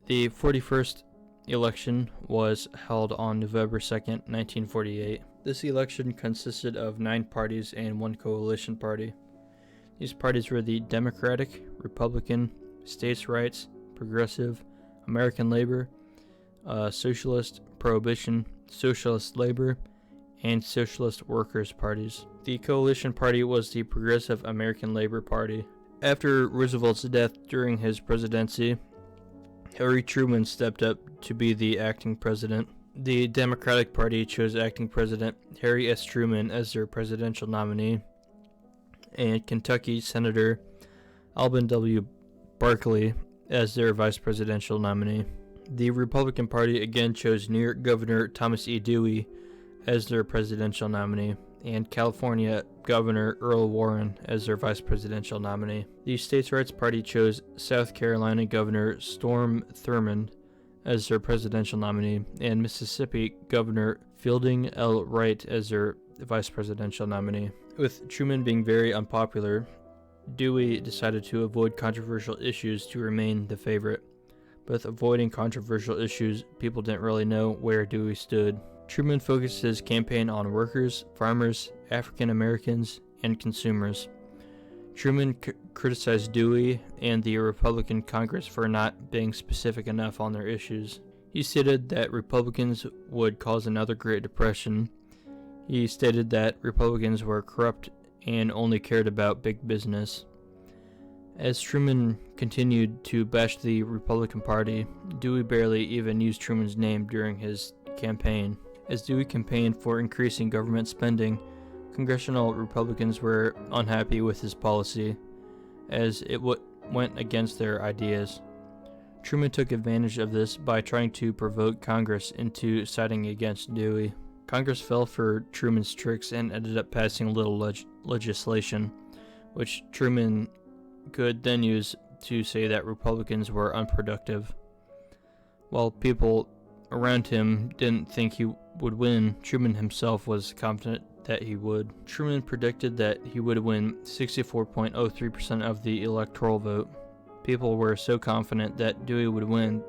The 41st election was held on November 2nd, 1948. This election consisted of 9 parties and 1 coalition party. These parties were the Democratic, Republican, States' Rights, Progressive, American Labor, Socialist, Prohibition, Socialist Labor, and Socialist Workers' parties. The coalition party was the Progressive American Labor Party. After Roosevelt's death during his presidency, Harry Truman stepped up to be the acting president. The Democratic Party chose acting president Harry S. Truman as their presidential nominee, and Kentucky Senator Alben W. Barkley as their vice presidential nominee. The Republican Party again chose New York Governor Thomas E. Dewey as their presidential nominee, and California Governor Earl Warren as their vice presidential nominee. The States' Rights Party chose South Carolina Governor Strom Thurmond as their presidential nominee, and Mississippi Governor Fielding L. Wright as their vice presidential nominee. With Truman being very unpopular, Dewey decided to avoid controversial issues to remain the favorite. With avoiding controversial issues, people didn't really know where Dewey stood. Truman focused his campaign on workers, farmers, African Americans, and consumers. Truman criticized Dewey and the Republican Congress for not being specific enough on their issues. He stated that Republicans would cause another Great Depression. He stated that Republicans were corrupt and only cared about big business. As Truman continued to bash the Republican Party, Dewey barely even used Truman's name during his campaign. As Dewey campaigned for increasing government spending, congressional Republicans were unhappy with his policy, as it went against their ideas. Truman took advantage of this by trying to provoke Congress into siding against Dewey. Congress fell for Truman's tricks and ended up passing a little legislation, which Truman could then use to say that Republicans were unproductive. While people around him didn't think he would win, Truman himself was confident that he would. Truman predicted that he would win 64.03% of the electoral vote. People were so confident that Dewey would win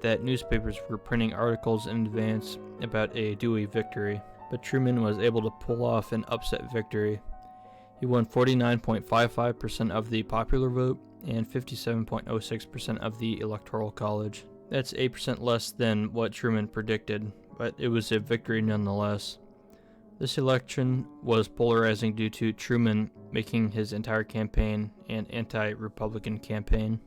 that newspapers were printing articles in advance about a Dewey victory, but Truman was able to pull off an upset victory. He won 49.55% of the popular vote and 57.06% of the electoral college. That's 8% less than what Truman predicted, but it was a victory nonetheless. This election was polarizing due to Truman making his entire campaign an anti-Republican campaign.